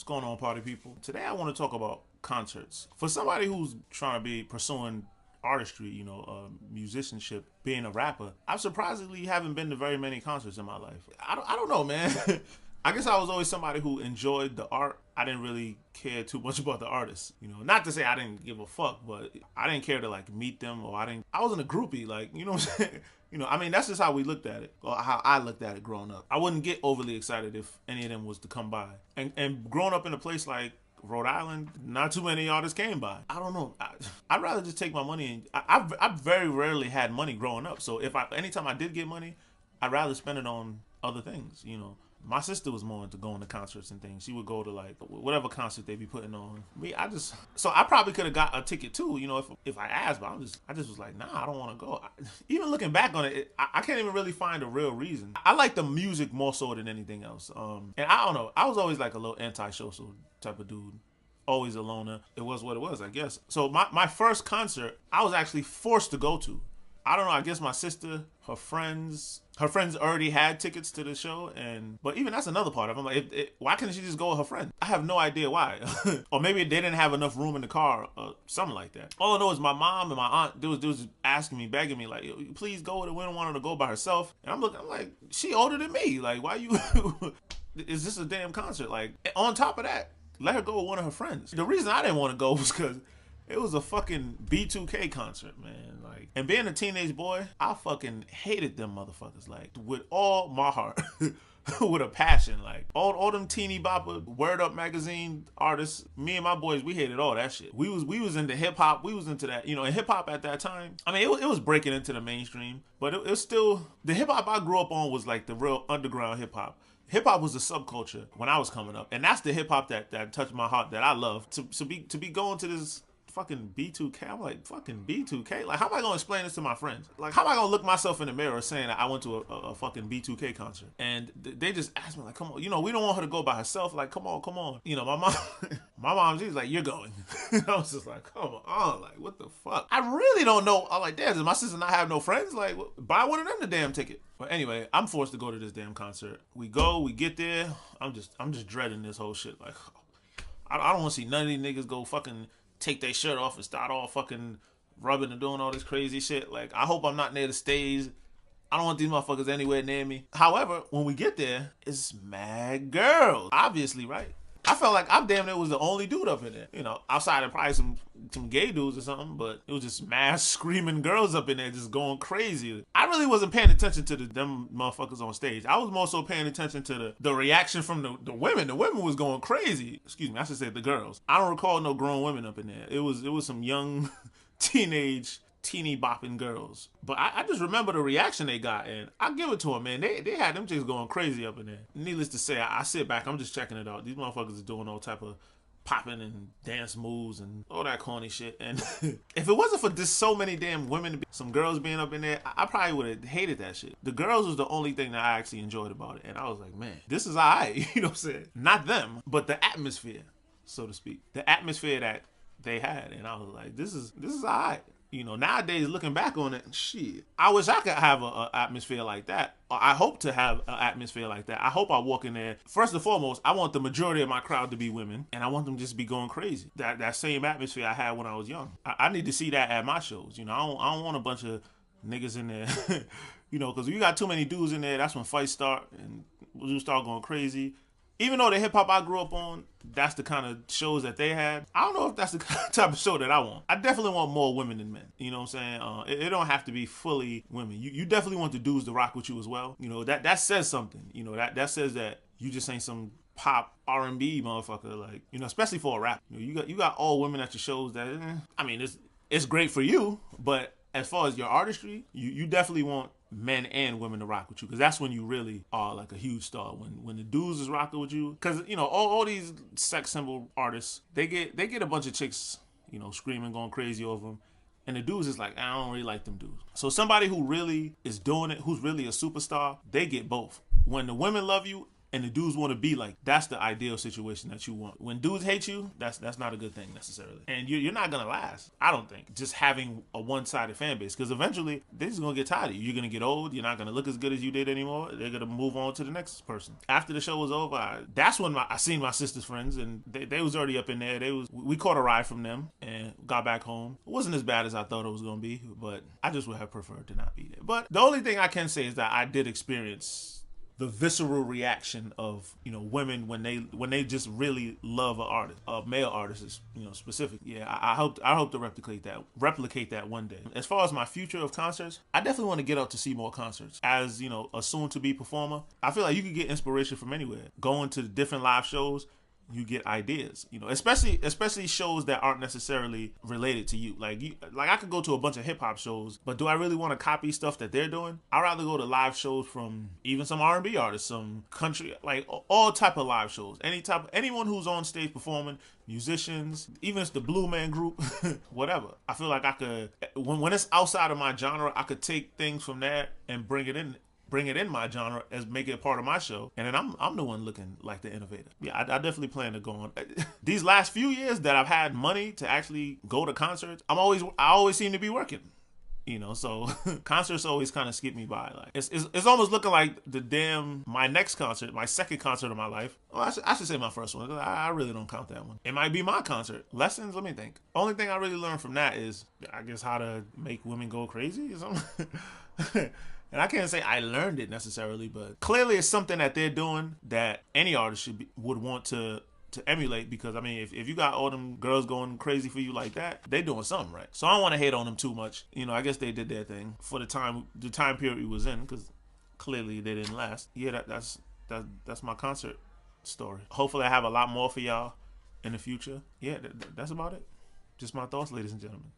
What's going on, party people? Today I want to talk about concerts. For somebody who's trying to be pursuing artistry, musicianship, being a rapper, I surprisingly haven't been to very many concerts in my life. I don't know, man. I guess I was always somebody who enjoyed the art. I didn't really care too much about the artists. Not to say I didn't give a fuck, but I didn't care to like meet them, or I wasn't a groupie, like, you know what I'm saying? I mean, that's just how we looked at it, or how I looked at it growing up. I wouldn't get overly excited if any of them was to come by. And growing up in a place like Rhode Island, not too many artists came by. I don't know. I'd rather just take my money, and I very rarely had money growing up. So anytime I did get money, I'd rather spend it on other things. My sister was more into going to concerts and things. She would go to like whatever concert they be putting on. So I probably could have got a ticket too, if I asked, but I just was like, nah, I don't want to go. Even looking back on it, I can't even really find a real reason. I like the music more so than anything else. And I don't know, I was always like a little antisocial type of dude. Always a loner. It was what it was, I guess. So my first concert, I was actually forced to go to. I don't know, I guess my sister, her friends already had tickets to the show, but even that's another part of it. I'm like, why can't she just go with her friend? I have no idea why. Or maybe they didn't have enough room in the car, or something like that. All I know is my mom and my aunt, they was asking me, begging me, like, please go with her. We don't want her to go by herself. And I'm like, she older than me. Like, why you, is this a damn concert? Like, on top of that, let her go with one of her friends. The reason I didn't want to go was because it was a fucking B2K concert, man. Like, and being a teenage boy, I fucking hated them motherfuckers, like, with all my heart. With a passion. Like, all them teeny bopper Word Up magazine artists, me and my boys, we hated all that shit. We was into hip hop. We was into that, and hip hop at that time, I mean, it was breaking into the mainstream, but it was still, the hip hop I grew up on was like the real underground hip hop. Hip hop was a subculture when I was coming up, and that's the hip hop that touched my heart, that I love. To be going to this fucking B2K. I'm like, fucking B2K? Like, how am I gonna explain this to my friends? Like, how am I gonna look myself in the mirror saying that I went to a fucking B2K concert? And they just asked me, like, come on, we don't want her to go by herself. Like, come on. My mom, she's like, you're going. I was just like, come on, like, what the fuck? I really don't know. I'm like, damn, does my sister not have no friends? Like, buy one of them the damn ticket. But anyway, I'm forced to go to this damn concert. We get there. I'm just dreading this whole shit. Like, I don't want to see none of these niggas go fucking take their shirt off and start all fucking rubbing and doing all this crazy shit. Like, I hope I'm not near the stage. I don't want these motherfuckers anywhere near me. However, when we get there, it's mad girls. Obviously, right? I felt like I damn near was the only dude up in there. Outside of probably some gay dudes or something, but it was just mass screaming girls up in there just going crazy. I really wasn't paying attention to them motherfuckers on stage. I was more so paying attention to the reaction from the women. The women was going crazy. Excuse me, I should say the girls. I don't recall no grown women up in there. It was some young teeny bopping girls. But I just remember the reaction they got, and I give it to them, man. They had them chicks going crazy up in there. Needless to say, I sit back, I'm just checking it out. These motherfuckers are doing all type of popping and dance moves and all that corny shit. And if it wasn't for just so many damn women, some girls being up in there, I probably would have hated that shit. The girls was the only thing that I actually enjoyed about it. And I was like, man, this is alright. You know what I'm saying? Not them, but the atmosphere, so to speak. The atmosphere that they had. And I was like, this is alright. Nowadays, looking back on it, shit, I wish I could have an atmosphere like that. I hope to have an atmosphere like that. I hope I walk in there. First and foremost, I want the majority of my crowd to be women, and I want them just to be going crazy. That same atmosphere I had when I was young. I need to see that at my shows. I don't want a bunch of niggas in there. Because you got too many dudes in there, that's when fights start, and we'll start going crazy. Even though the hip hop I grew up on, that's the kind of shows that they had. I don't know if that's the type of show that I want. I definitely want more women than men. You know what I'm saying? It don't have to be fully women. You definitely want the dudes to rock with you as well. That says something. That says that you just ain't some pop R&B motherfucker. Like, especially for a rap. You got all women at your shows that, I mean, it's great for you, but as far as your artistry, you definitely want men and women to rock with you, because that's when you really are like a huge star, when the dudes is rocking with you. Because all these sex symbol artists, they get a bunch of chicks screaming, going crazy over them, and the dudes is like, I don't really like them dudes. So somebody who really is doing it, who's really a superstar, they get both. When the women love you and the dudes want to be like, that's the ideal situation that you want. When dudes hate you, that's not a good thing necessarily, and you're not gonna last. I don't think just having a one-sided fan base, because eventually they're just gonna get tired of you. You're gonna get old. You're not gonna look as good as you did anymore. They're gonna move on to the next person. After the show was over, that's when I seen my sister's friends, and they was already up in there. We caught a ride from them and got back home. It wasn't as bad as I thought it was gonna be, but I just would have preferred to not be there. But the only thing I can say is that I did experience the visceral reaction of, you know, women when they just really love an artist, a male artist is, you know, specific. Yeah, I hope to replicate that one day. As far as my future of concerts, I definitely want to get out to see more concerts. As, you know, a soon to be performer, I feel like you could get inspiration from anywhere. Going to different live shows, you get ideas, you know, especially shows that aren't necessarily related to you. Like I could go to a bunch of hip hop shows, but do I really want to copy stuff that they're doing? I'd rather go to live shows from even some R&B artists, some country, like all type of live shows. Anyone who's on stage performing, musicians, even if it's the Blue Man Group, whatever. I feel like I could, when it's outside of my genre, I could take things from that and bring it in my genre, as make it a part of my show, and then I'm the one looking like the innovator. Yeah, I definitely plan to go on. These last few years that I've had money to actually go to concerts, I always seem to be working. You know, so concerts always kind of skip me by. Like it's almost looking like my next concert, my second concert of my life. Well, I should say my first one. I really don't count that one. It might be my concert. Lessons, let me think. Only thing I really learned from that is, I guess, how to make women go crazy or something. And I can't say I learned it necessarily, but clearly it's something that they're doing that any artist would want to emulate, because I mean, if you got all them girls going crazy for you like that, they doing something right. So I don't want to hate on them too much. You know, I guess they did their thing for the time period we was in, because clearly they didn't last. Yeah, that's my concert story. Hopefully I have a lot more for y'all in the future. Yeah, that's about it. Just my thoughts, ladies and gentlemen.